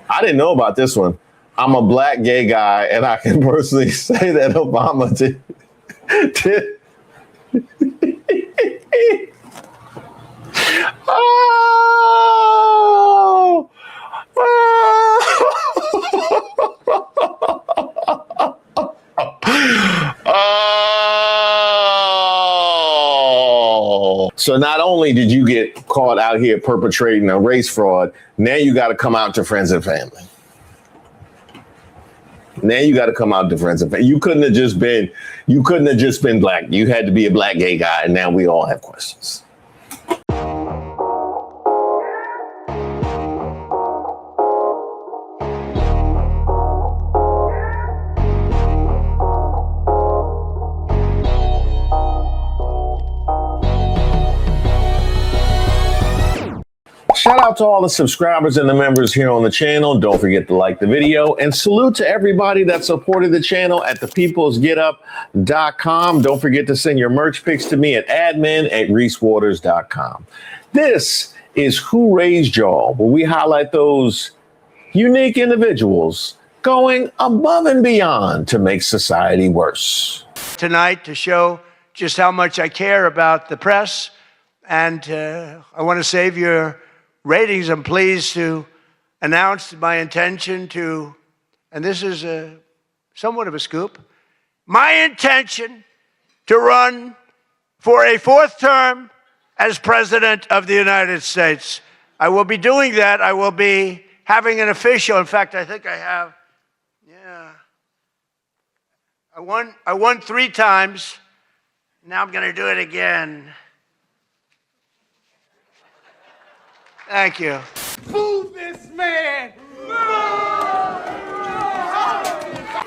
I didn't know about this one. I'm a black gay guy, and I can personally say that Obama did. Oh! Oh! So not only did you get caught out here perpetrating a race fraud, now you got to come out to friends and family. Now you got to come out to friends and family. You couldn't have just been black. You had to be a black gay guy, and now we all have questions. Shout out to all the subscribers and the members here on the channel. Don't forget to like the video, and salute to everybody that supported the channel at thepeoplesgetup.com. Don't forget to send your merch pics to me at admin@reesewaters.com. This is Who Raised Y'all, where we highlight those unique individuals going above and beyond to make society worse. Tonight to show just how much I care about the press, and I want to save your ratings. I'm pleased to announce my intention to, and this is somewhat of a scoop, my intention to run for a 4th term as President of the United States. I will be doing that. I will be having an official, in fact, I think I have, I won 3 times. Now I'm going to do it again. Thank you. Move this man!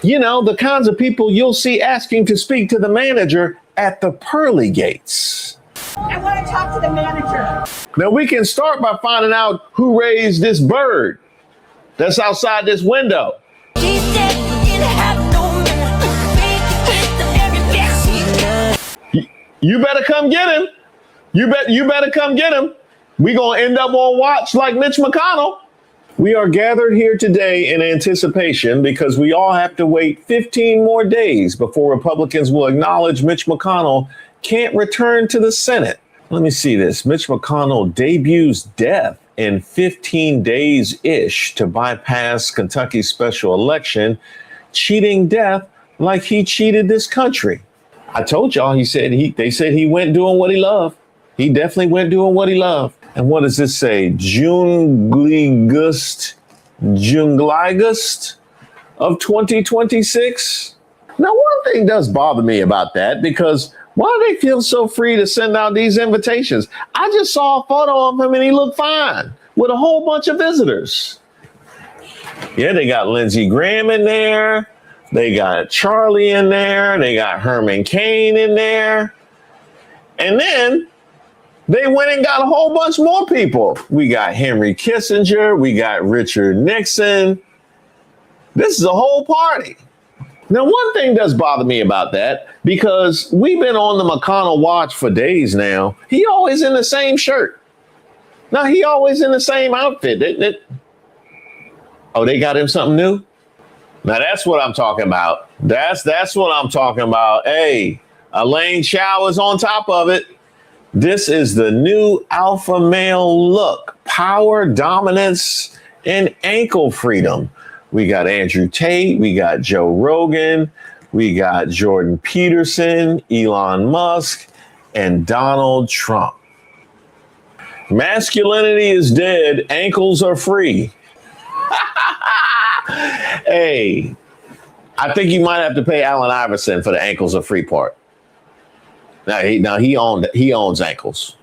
You know, the kinds of people you'll see asking to speak to the manager at the pearly gates. I want to talk to the manager. Now, we can start by finding out who raised this bird that's outside this window. You better come get him. You better come get him. We're going to end up on watch like Mitch McConnell. We are gathered here today in anticipation because we all have to wait 15 more days before Republicans will acknowledge Mitch McConnell can't return to the Senate. Let me see this. Mitch McConnell debuts death in 15 days-ish to bypass Kentucky's special election, cheating death like he cheated this country. I told y'all, they said he went doing what he loved. He definitely went doing what he loved. And what does this say? Jungligust of 2026? Now, one thing does bother me about that, because why do they feel so free to send out these invitations? I just saw a photo of him and he looked fine with a whole bunch of visitors. Yeah, they got Lindsey Graham in there. They got Charlie in there. They got Herman Cain in there. And then they went and got a whole bunch more people. We got Henry Kissinger. We got Richard Nixon. This is a whole party. Now, one thing does bother me about that, because we've been on the McConnell watch for days now. He always in the same shirt. Now, he always in the same outfit. Oh, they got him something new? Now, that's what I'm talking about. That's what I'm talking about. Hey, Elaine Chao is on top of it. This is the new alpha male look: power, dominance, and ankle freedom. We got Andrew Tate, we got Joe Rogan, we got Jordan Peterson, Elon Musk, and Donald Trump. Masculinity is dead, ankles are free. Hey, I think you might have to pay Allen Iverson for the ankles are free part. Now he owns ankles.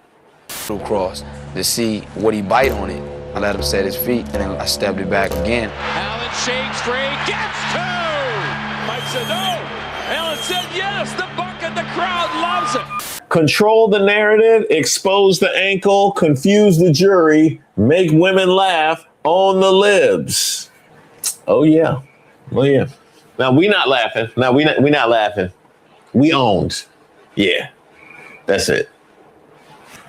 Cross to see what he bite on it. I let him set his feet, and then I stepped it back again. Allen shakes free, gets 2! Mike said no. Allen said yes. The bucket, the crowd loves it. Control the narrative, expose the ankle, confuse the jury, make women laugh, own the libs. Oh yeah. Now we not laughing. No, we not laughing. We owned. Yeah, that's it.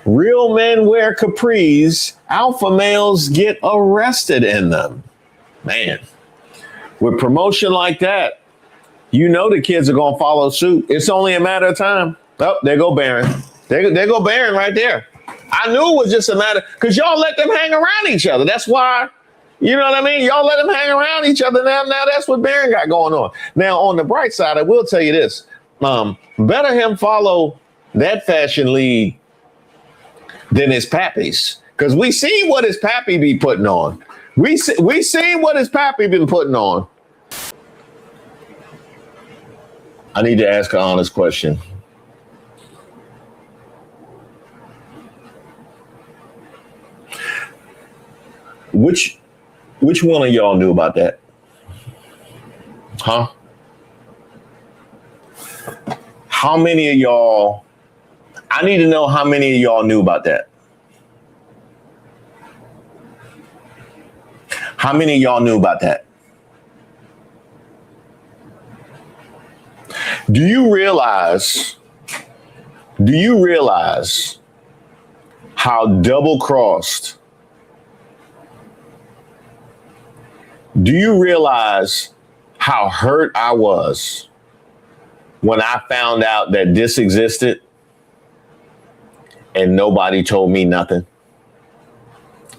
Real men wear capris. Alpha males get arrested in them. man, with promotion like that, you know the kids are going to follow suit. It's only a matter of time. Oh, there go Barron. There go Barron right there. I knew it was just a matter because y'all let them hang around each other. That's why, you know what I mean? Y'all let them hang around each other. Now that's what Barron got going on. Now, on the bright side, I will tell you this. Better him follow that fashion lead than his pappies. Because we see what his pappy be putting on. We see what his pappy been putting on. I need to ask an honest question. Which one of y'all knew about that? Huh? How many of y'all? I need to know how many of y'all knew about that. How many of y'all knew about that? Do you realize how double-crossed? Do you realize how hurt I was when I found out that this existed and nobody told me nothing?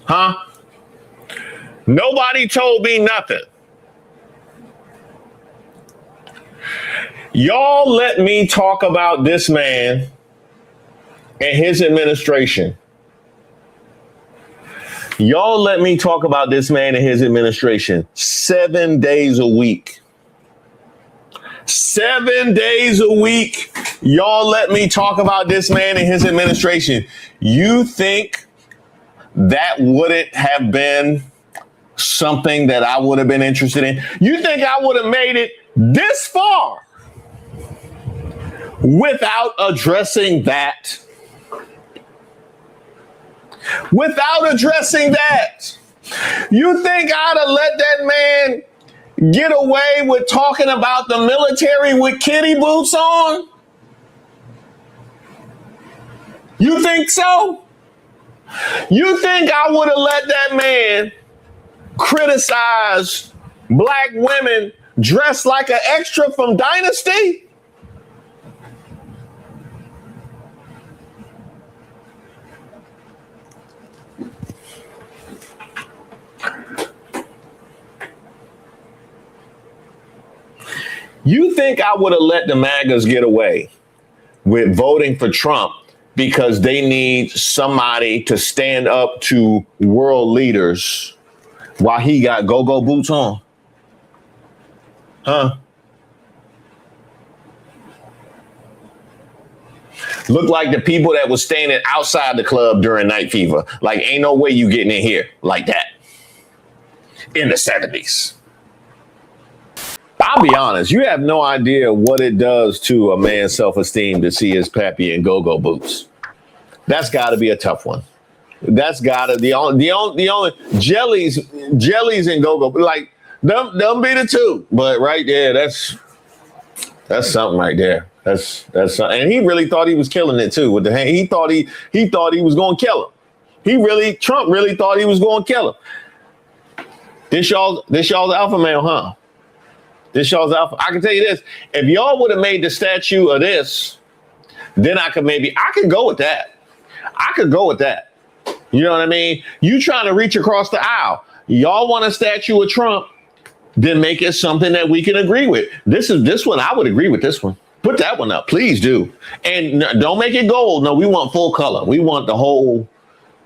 Huh? Nobody told me nothing. Y'all let me talk about this man and his administration. Y'all let me talk about this man and his administration 7 days a week. 7 days a week. Y'all let me talk about this man and his administration. You think that wouldn't have been something that I would have been interested in? You think I would have made it this far without addressing that? Without addressing that? You think I'd have let that man get away with talking about the military with kitty boots on? You think so? You think I would have let that man criticize black women dressed like an extra from Dynasty? You think I would have let the MAGAs get away with voting for Trump because they need somebody to stand up to world leaders while he got go-go boots on? Huh? Look like the people that was standing outside the club during Night Fever. Like, ain't no way you getting in here like that in the 70s. I'll be honest, you have no idea what it does to a man's self-esteem to see his pappy in go-go boots. That's got to be a tough one. That's got to the only jellies and go-go, like them be the two. But right there, that's something right there. That's something. And he really thought he was killing it too with the hand. He thought he was going to kill him. Trump really thought he was going to kill him. This y'all's alpha male, huh? This y'all's alpha. I can tell you this: if y'all would have made the statue of this, then I could go with that. I could go with that. You know what I mean? You trying to reach across the aisle. Y'all want a statue of Trump, then make it something that we can agree with. This one, I would agree with this one. Put that one up, please do. And don't make it gold. No, we want full color. We want the whole.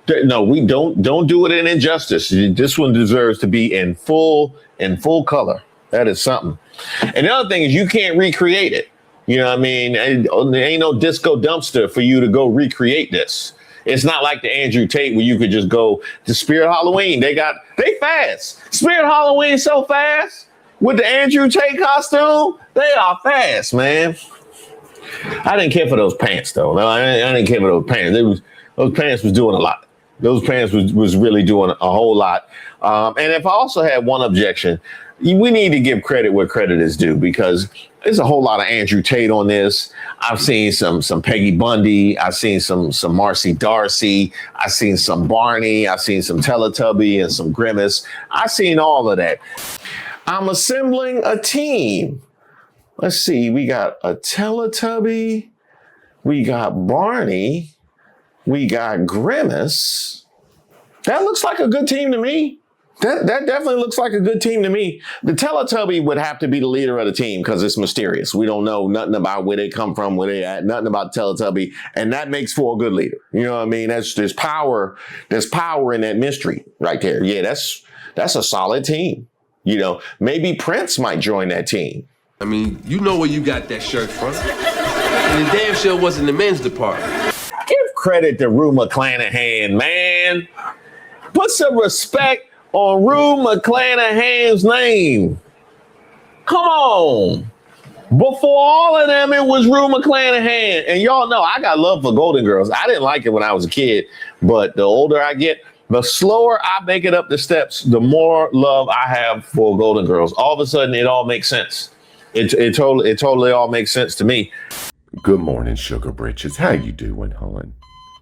No, we don't do it in injustice. This one deserves to be in full color. That is something. And the other thing is you can't recreate it. You know what I mean? There ain't no disco dumpster for you to go recreate this. It's not like the Andrew Tate where you could just go to Spirit Halloween. They fast. Spirit Halloween so fast with the Andrew Tate costume. They are fast, man. I didn't care for those pants though. No, I didn't care for those pants. Those pants was doing a lot. Those pants was really doing a whole lot. And if I also had one objection, we need to give credit where credit is due, because there's a whole lot of Andrew Tate on this. I've seen some Peggy Bundy. I've seen some Marcy Darcy. I've seen some Barney. I've seen some Teletubby and some Grimace. I've seen all of that. I'm assembling a team. Let's see. We got a Teletubby. We got Barney. We got Grimace. That looks like a good team to me. That definitely looks like a good team to me. The Teletubby would have to be the leader of the team because it's mysterious. We don't know nothing about where they come from, where they at, nothing about Teletubby, and that makes for a good leader. You know what I mean? There's power in that mystery right there. Yeah, that's a solid team. You know, maybe Prince might join that team. I mean, you know where you got that shirt from. And it damn sure wasn't the men's department. Give credit to Rue McClanahan, man. Put some respect on Rue McClanahan's name. Come on. Before all of them, it was Rue McClanahan. And y'all know I got love for Golden Girls. I didn't like it when I was a kid, but the older I get, the slower I make it up the steps, the more love I have for Golden Girls. All of a sudden, it all makes sense. It totally all makes sense to me. Good morning, Sugar Britches. How you doing, hon?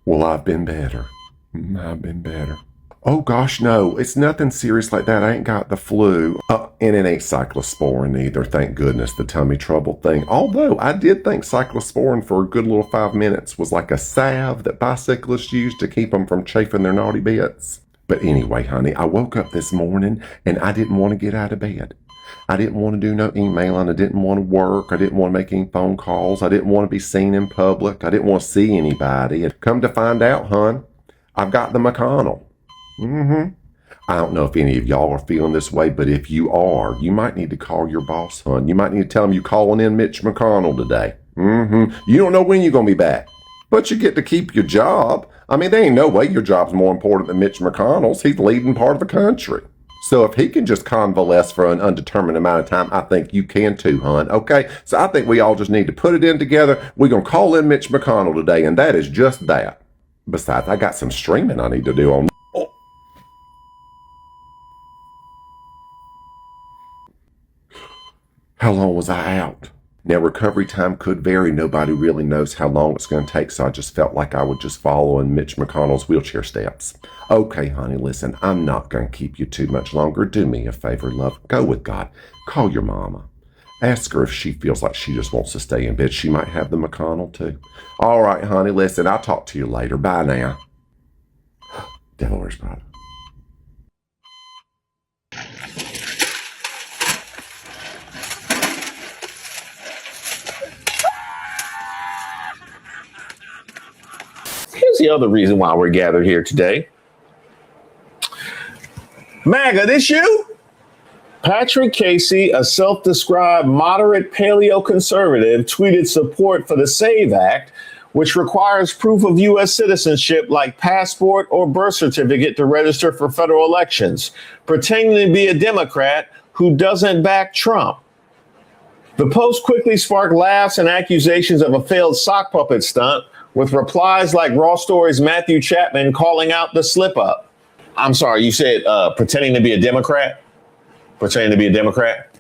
Well, I've been better. I've been better. Oh, gosh, no. It's nothing serious like that. I ain't got the flu. And it ain't cyclosporin either, thank goodness, the tummy trouble thing. Although, I did think cyclosporin for a good little 5 minutes was like a salve that bicyclists use to keep them from chafing their naughty bits. But anyway, honey, I woke up this morning and I didn't want to get out of bed. I didn't want to do no emailing. I didn't want to work. I didn't want to make any phone calls. I didn't want to be seen in public. I didn't want to see anybody. And come to find out, hon, I've got the McConnell. I don't know if any of y'all are feeling this way, but if you are, you might need to call your boss, hon. You might need to tell him you're calling in Mitch McConnell today. You don't know when you're going to be back, but you get to keep your job. I mean, there ain't no way your job's more important than Mitch McConnell's. He's leading part of the country. So if he can just convalesce for an undetermined amount of time, I think you can too, hon. Okay? So I think we all just need to put it in together. We're going to call in Mitch McConnell today, and that is just that. Besides, I got some streaming I need to do on. How long was I out? Now, recovery time could vary. Nobody really knows how long it's going to take, so I just felt like I would just follow in Mitch McConnell's wheelchair steps. Okay, honey, listen, I'm not going to keep you too much longer. Do me a favor, love. Go with God. Call your mama. Ask her if she feels like she just wants to stay in bed. She might have the McConnell, too. All right, honey, listen, I'll talk to you later. Bye now. Devil wears Prada. Here's the other reason why we're gathered here today. Maga, this you? Patrick Casey, a self-described moderate paleo-conservative, tweeted support for the SAVE Act, which requires proof of U.S. citizenship like passport or birth certificate to register for federal elections, pretending to be a Democrat who doesn't back Trump. The post quickly sparked laughs and accusations of a failed sock puppet stunt, with replies like Raw Story's Matthew Chapman calling out the slip-up. I'm sorry, you said pretending to be a Democrat? Pretending to be a Democrat?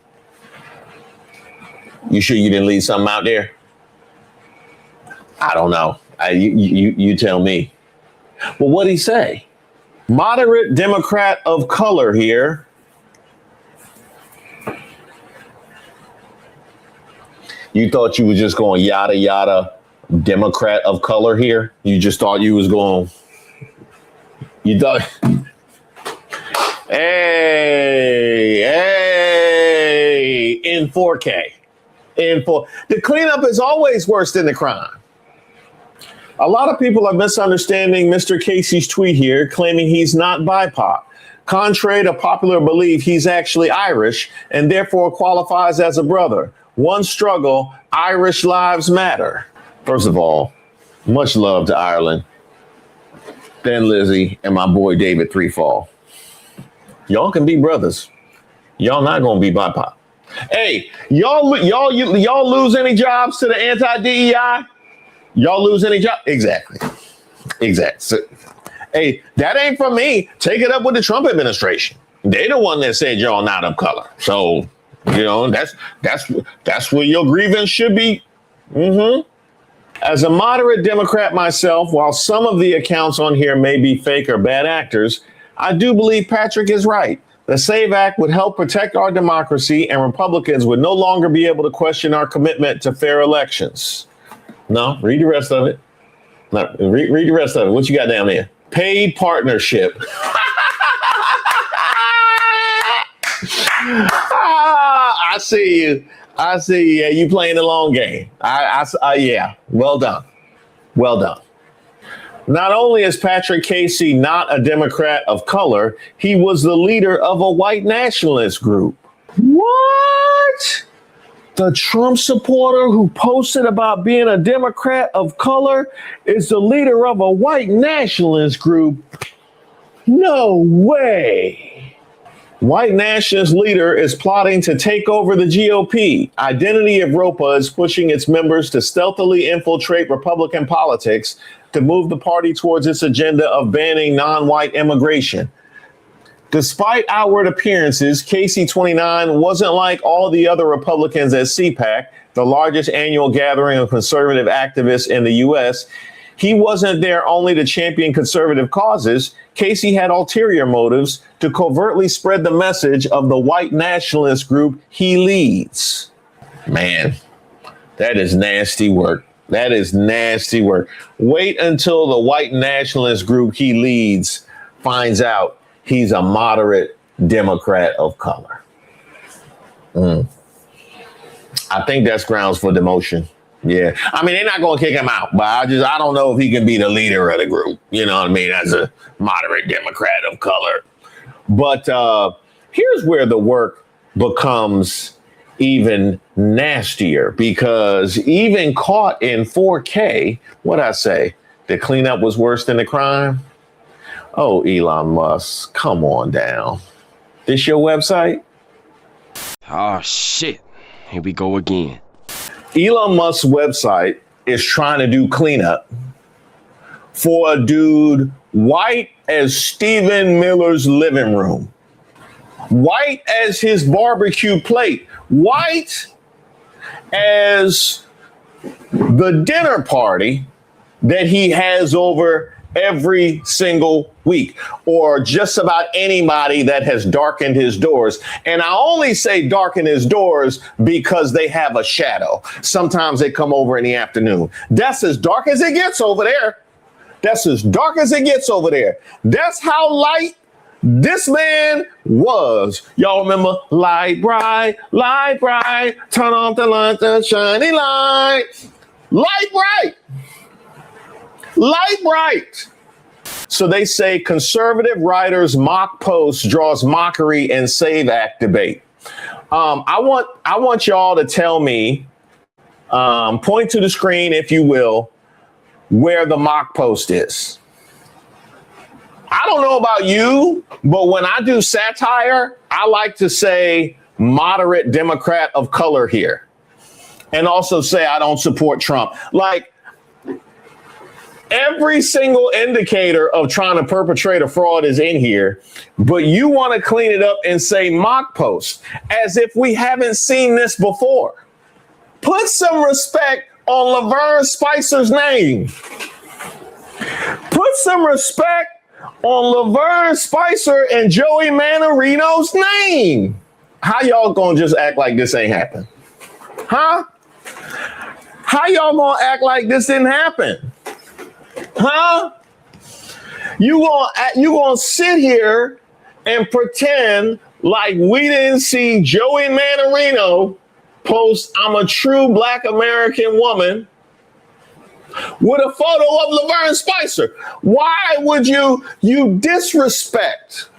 You sure you didn't leave something out there? I don't know. You tell me. Well, what'd he say? Moderate Democrat of color here. You thought you was just going yada yada Democrat of color here? You just thought you was going, you thought, hey, in 4K. The cleanup is always worse than the crime. A lot of people are misunderstanding Mr. Casey's tweet here, claiming he's not BIPOC. Contrary to popular belief, he's actually Irish and therefore qualifies as a brother. One struggle, Irish lives matter. First of all, much love to Ireland, Thin Lizzy, and my boy David Threefall. Y'all can be brothers. Y'all not gonna be BIPOC. Hey, y'all lose any jobs to the anti-DEI? Y'all lose any jobs? Exactly. So, Hey, that ain't from me. Take it up with the Trump administration. They're the one that said y'all not of color. So, that's where your grievance should be. Mm-hmm. As a moderate Democrat myself, while some of the accounts on here may be fake or bad actors, I do believe Patrick is right. The SAVE Act would help protect our democracy, and Republicans would no longer be able to question our commitment to fair elections. No, read the rest of it. No, read the rest of it. What you got down there? Paid partnership. I see you. Yeah, you playing the long game. Yeah. Well done. Well done. Not only is Patrick Casey not a Democrat of color, he was the leader of a white nationalist group. What? The Trump supporter who posted about being a Democrat of color is the leader of a white nationalist group? No way. White nationalist leader is plotting to take over the GOP. Identity of ROPA is pushing its members to stealthily infiltrate Republican politics to move the party towards its agenda of banning non-white immigration. Despite outward appearances, Casey 29 wasn't like all the other Republicans at CPAC, the largest annual gathering of conservative activists in the U.S. He wasn't there only to champion conservative causes. Casey had ulterior motives to covertly spread the message of the white nationalist group he leads. Man, that is nasty work. That is nasty work. Wait until the white nationalist group he leads finds out he's a moderate Democrat of color. I think that's grounds for demotion. Yeah. I mean, they're not going to kick him out, but I don't know if he can be the leader of the group. You know what I mean? As a moderate Democrat of color. But here's where the work becomes even nastier, because even caught in 4K, what'd I say? The cleanup was worse than the crime? Oh, Elon Musk, come on down. This your website? Oh, shit. Here we go again. Elon Musk's website is trying to do cleanup for a dude white as Stephen Miller's living room, white as his barbecue plate, white as the dinner party that he has over every single week, or just about anybody that has darkened his doors. And I only say darken his doors because they have a shadow. Sometimes they come over in the afternoon. That's as dark as it gets over there. That's as dark as it gets over there. That's how light this man was. Y'all remember light bright, turn off the light, the shiny light. Light bright. Light bright. So they say conservative writers mock post draws mockery in SAVE Act debate. I want y'all to tell me, point to the screen, if you will, where the mock post is. I don't know about you, but when I do satire, I like to say moderate Democrat of color here, and also say I don't support Trump. Like, every single indicator of trying to perpetrate a fraud is in here, but you want to clean it up and say mock post as if we haven't seen this before. Put some respect on Laverne Spicer's name. Put some respect on Laverne Spicer and Joey Manorino's name. How y'all gonna just act like this ain't happened? Huh? How y'all gonna act like this didn't happen? Huh? You gonna sit here and pretend like we didn't see Joey Manorino post "I'm a true Black American woman" with a photo of Laverne Spicer? Why would you disrespect?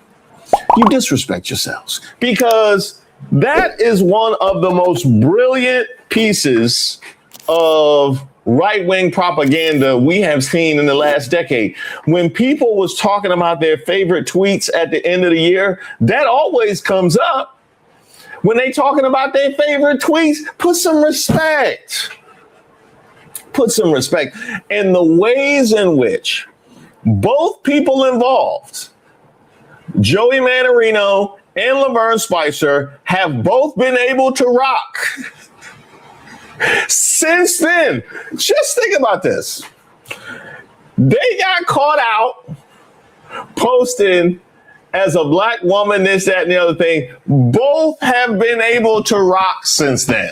You disrespect yourselves, because that is one of the most brilliant pieces of right-wing propaganda we have seen in the last decade. When people was talking about their favorite tweets at the end of the year, that always comes up. When they talking about their favorite tweets, put some respect. Put some respect. And the ways in which Both people involved, Joey Manorino and Laverne Spicer, have both been able to rock since then. Just think about this. They got caught out posting as a black woman, this, that, and the other thing. Both have been able to rock since then.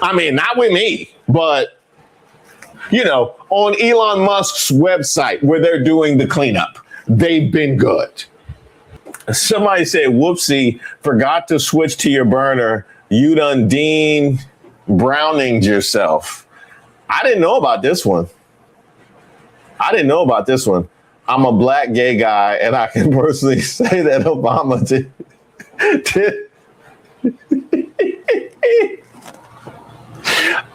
I mean, not with me, but, you know, on Elon Musk's website where they're doing the cleanup, they've been good. Somebody said, whoopsie, forgot to switch to your burner. You done Dean Browninged yourself. I didn't know about this one. I'm a black gay guy, and I can personally say that Obama did.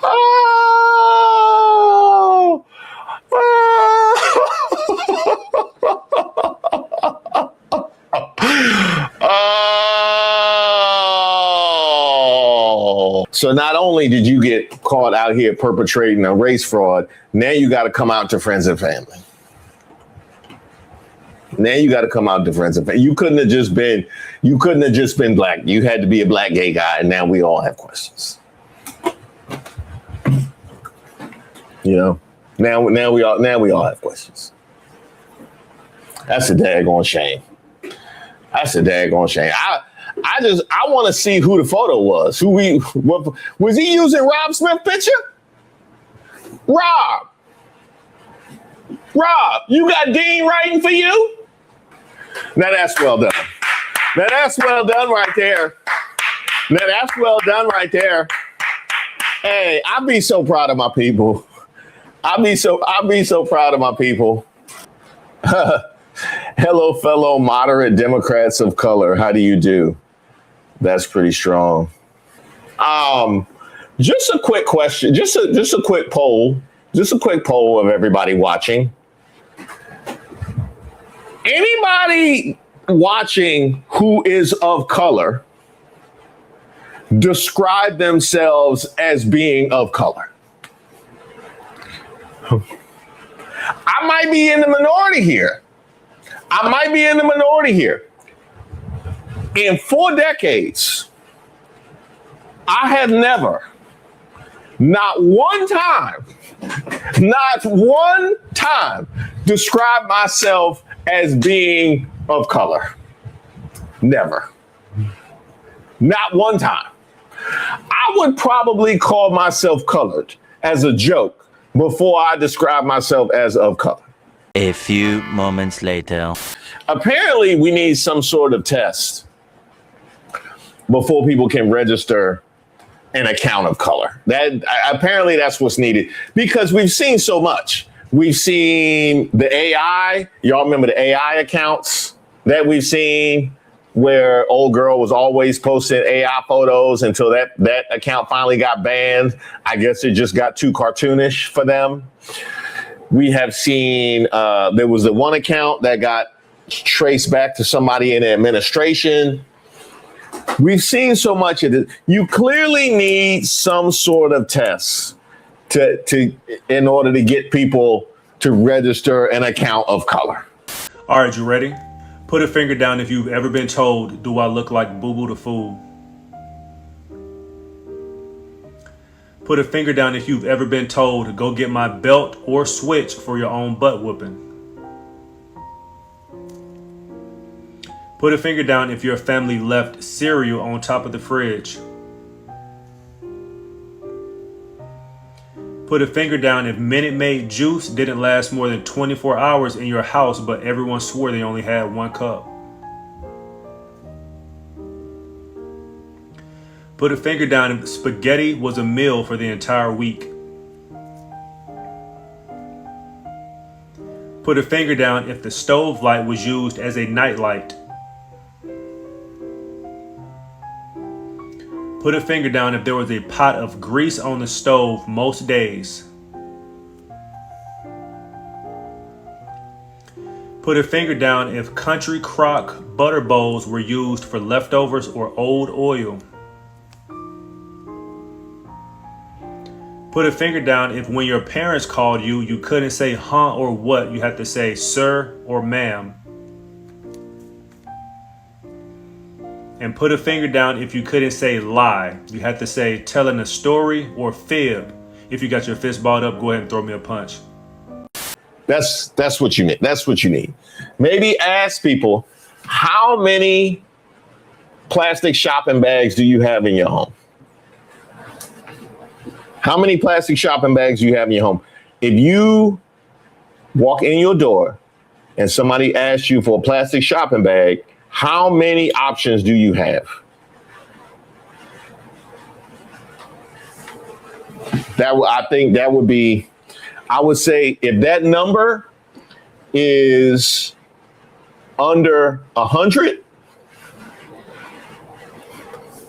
Oh! Oh! So not only did you get caught out here perpetrating a race fraud, now you got to come out to friends and family. You couldn't have just been black. You had to be a black gay guy, and now we all have questions. You know, now we all have questions. That's a daggone shame. I want to see who the photo was. Was he using Rob Smith's picture? Rob, you got Dean writing for you? Now that's well done. Right there. Hey, I'd be so proud of my people. Hello, fellow moderate Democrats of color. How do you do? That's pretty strong. Just a quick question. Just a quick poll. Just a quick poll of everybody watching. Anybody watching who is of color describe themselves as being of color? I might be in the minority here. In 4 decades, I have never, not one time, described myself as being of color. Never. Not one time. I would probably call myself colored as a joke before I describe myself as of color. A few moments later. Apparently, we need some sort of test before people can register an account of color. Apparently that's what's needed, because we've seen so much. We've seen the AI. Y'all remember the AI accounts that we've seen, where old girl was always posting AI photos until that account finally got banned. I guess it just got too cartoonish for them. We have seen there was the one account that got traced back to somebody in the administration. We've seen so much of it. You clearly need some sort of test in order to get people to register an account of color. All right, you ready? Put a finger down if you've ever been told, do I look like Boo Boo the Fool? Put a finger down if you've ever been told, go get my belt or switch for your own butt whooping. Put a finger down if your family left cereal on top of the fridge. Put a finger down if Minute Maid juice didn't last more than 24 hours in your house, but everyone swore they only had 1 cup. Put a finger down if spaghetti was a meal for the entire week. Put a finger down if the stove light was used as a night light. Put a finger down if there was a pot of grease on the stove most days. Put a finger down if country crock butter bowls were used for leftovers or old oil. Put a finger down if when your parents called you, you couldn't say huh or what. You had to say sir or ma'am. And put a finger down if you couldn't say lie. You had to say telling a story or fib. If you got your fist balled up, go ahead and throw me a punch. That's what you need. That's what you need. Maybe ask people, how many plastic shopping bags do you have in your home? How many plastic shopping bags do you have in your home? If you walk in your door and somebody asks you for a plastic shopping bag, how many options do you have? I think that would be, I would say if that number is under 100,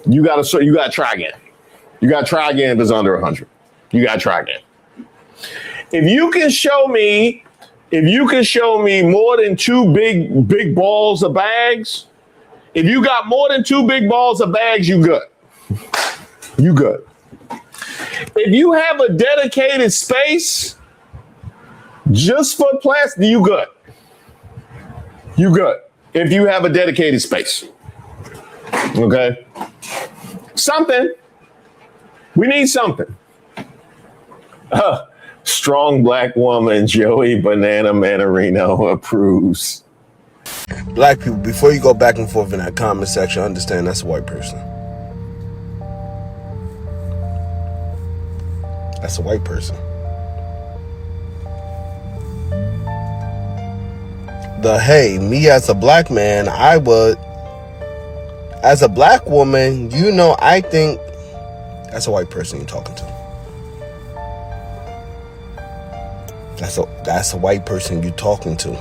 you gotta try again. You gotta try again if it's under 100. You gotta try again. If you can show me more than two big balls of bags, if you got more than two big balls of bags, you good. You good. If you have a dedicated space just for plastic, you good. You good. If you have a dedicated space. Okay? Something. We need something. Strong black woman, Joey Banana Manarino approves. Black people, before you go back and forth in that comment section, understand that's a white person. That's a white person. Me as a black man, I would, as a black woman, I think that's a white person you're talking to. That's a white person you're talking to.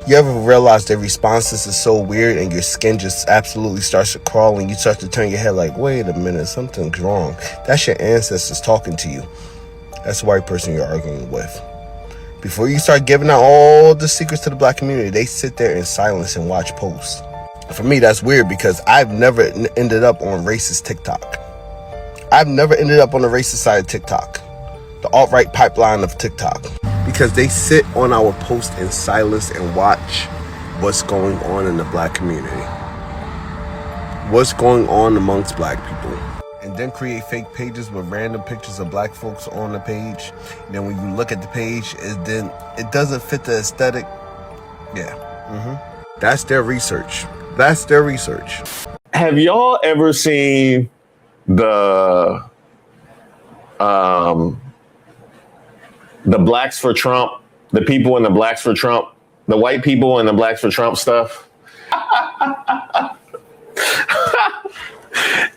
You ever realize their responses are so weird and your skin just absolutely starts to crawl and you start to turn your head like, wait a minute, something's wrong. That's your ancestors talking to you. That's a white person you're arguing with. Before you start giving out all the secrets to the black community, they sit there in silence and watch posts. For me, that's weird because I've never ended up on racist TikTok. I've never ended up on the racist side of TikTok. The alt-right pipeline of TikTok. Because they sit on our post in silence and watch what's going on in the black community. What's going on amongst black people. And then create fake pages with random pictures of black folks on the page. And then when you look at the page, it doesn't fit the aesthetic. Yeah. That's their research. That's their research. Have y'all ever seen the Blacks for Trump, the people in the Blacks for Trump, the white people in the Blacks for Trump stuff?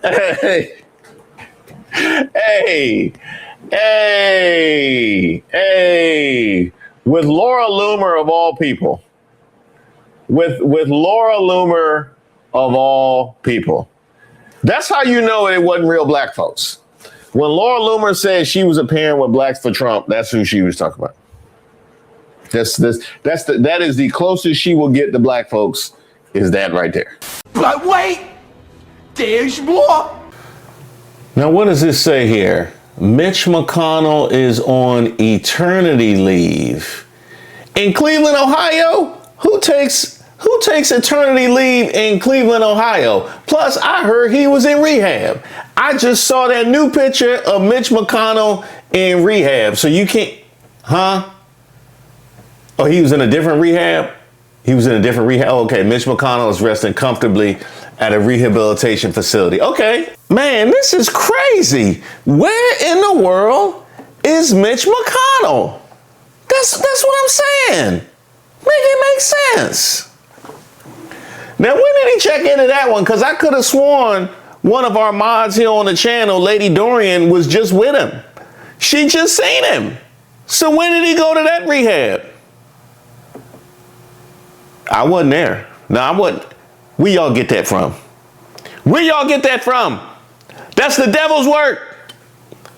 Hey, with Laura Loomer of all people. With Laura Loomer of all people. That's how you know it wasn't real black folks. When Laura Loomer said she was appearing with Blacks for Trump, that's who she was talking about. That is the closest she will get to black folks, is that right there. But wait, there's more. Now, what does this say here? Mitch McConnell is on eternity leave. In Cleveland, Ohio? Who takes eternity leave in Cleveland, Ohio? Plus, I heard he was in rehab. I just saw that new picture of Mitch McConnell in rehab. So you can't, huh? Oh, he was in a different rehab? He was in a different rehab. Okay, Mitch McConnell is resting comfortably at a rehabilitation facility. Okay, man, this is crazy. Where in the world is Mitch McConnell? That's what I'm saying. Make it make sense. Now, when did he check into that one? Because I could have sworn one of our mods here on the channel, Lady Dorian, was just with him. She just seen him. So when did he go to that rehab? I wasn't there. No, I wasn't. Where y'all get that from? Where y'all get that from? That's the devil's work.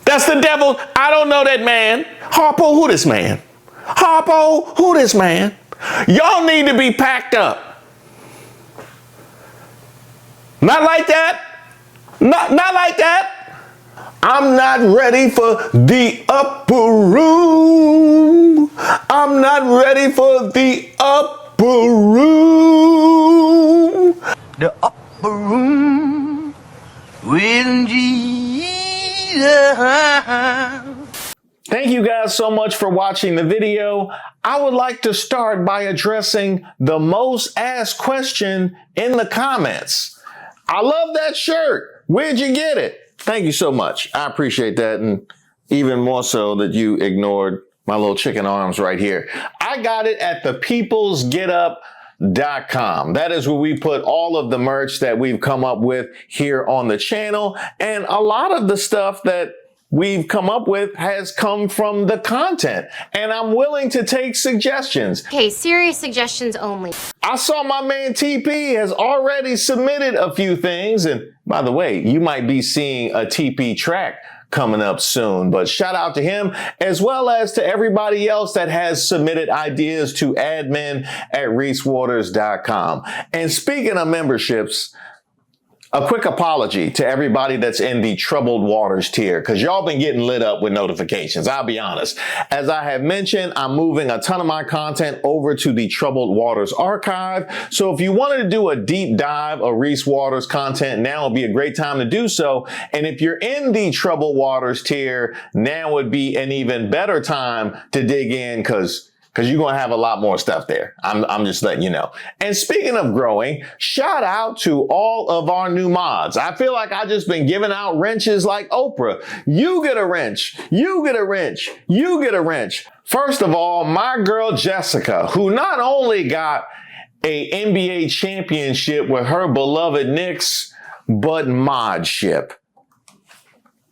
That's the devil. I don't know that man. Harpo, who this man? Harpo, who this man? Y'all need to be packed up. Not like that. Not like that. I'm not ready for the upper room. I'm not ready for the upper room. The upper room with Jesus. Thank you guys so much for watching the video. I would like to start by addressing the most asked question in the comments. I love that shirt. Where'd you get it? Thank you so much. I appreciate that. And even more so that you ignored my little chicken arms right here. I got it at thepeoplesgetup.com. That is where we put all of the merch that we've come up with here on the channel. And a lot of the stuff that we've come up with has come from the content, and I'm willing to take suggestions. Okay, serious suggestions only. I saw my man TP has already submitted a few things, and by the way, you might be seeing a TP track coming up soon, but shout out to him as well as to everybody else that has submitted ideas to admin@reesewaters.com. And speaking of memberships, a quick apology to everybody that's in the troubled waters tier, because y'all been getting lit up with notifications. I'll be honest. As I have mentioned, I'm moving a ton of my content over to the Troubled Waters archive. So if you wanted to do a deep dive of Reese Waters content, now would be a great time to do so. And if you're in the Troubled Waters tier, now would be an even better time to dig in, because you're going to have a lot more stuff there. I'm just letting you know. And speaking of growing, shout out to all of our new mods. I feel like I've just been giving out wrenches like Oprah. You get a wrench. You get a wrench. You get a wrench. First of all, my girl Jessica, who not only got a NBA championship with her beloved Knicks, but modship.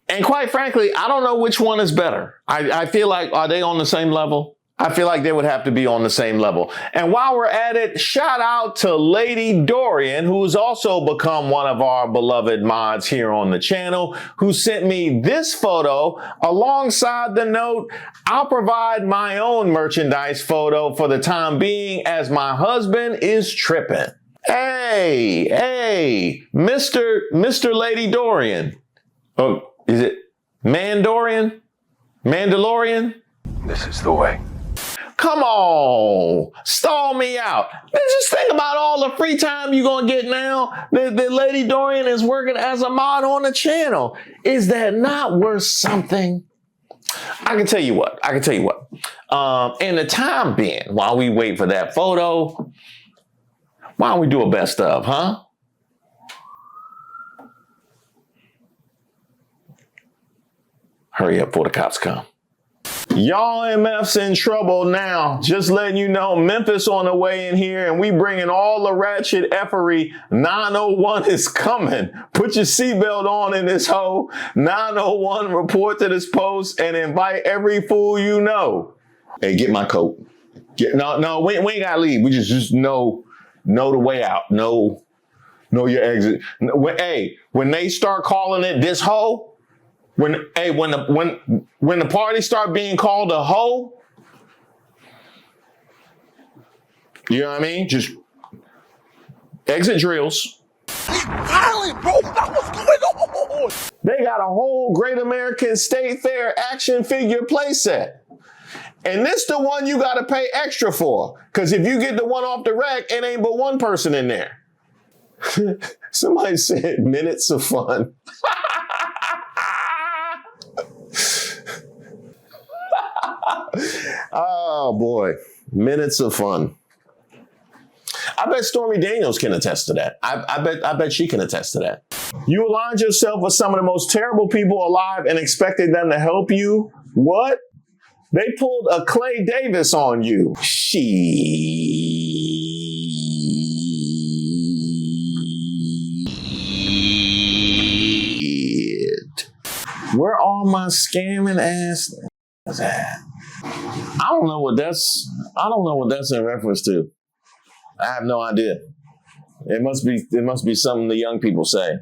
And quite frankly, I don't know which one is better. I feel like, are they on the same level? I feel like they would have to be on the same level. And while we're at it, shout out to Lady Dorian, who's also become one of our beloved mods here on the channel, who sent me this photo alongside the note, I'll provide my own merchandise photo for the time being as my husband is tripping. Hey, Mr. Lady Dorian. Oh, is it Mandorian? Mandalorian? This is the way. Come on, stall me out. Just think about all the free time you're going to get now that Lady Dorian is working as a mod on the channel. Is that not worth something? I can tell you what. In the time being, while we wait for that photo, why don't we do a best of, huh? Hurry up before the cops come. Y'all MF's in trouble now. Just letting you know, Memphis on the way in here, and we bringing all the ratchet effery. 901 is coming. Put your seatbelt on in this hoe. 901, report to this post and invite every fool you know. Hey, get my coat. No, we ain't gotta leave. We just know the way out. Know your exit. Hey, when they start calling it this hoe, when the party start being called a hoe, you know what I mean? Just exit drills. Violent, bro. What's going on? They got a whole Great American State Fair action figure playset. And this the one you gotta pay extra for. Cause if you get the one off the rack, it ain't but one person in there. Somebody said minutes of fun. Oh boy, minutes of fun. I bet Stormy Daniels can attest to that. I bet she can attest to that. You aligned yourself with some of the most terrible people alive and expected them to help you? What? They pulled a Clay Davis on you. Shit. Where all my scamming ass is at? I don't know what that's in reference to. I have no idea. It must be something the young people say.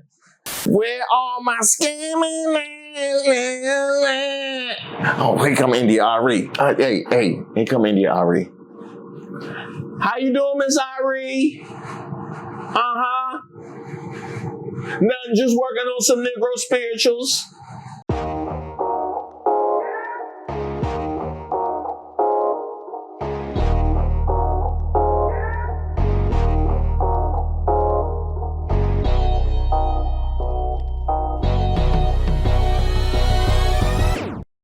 Where all my scamming ass? Oh, here come India Ari. Hey, here come India Ari. How you doing, Miss Ari? Nothing, just working on some Negro spirituals.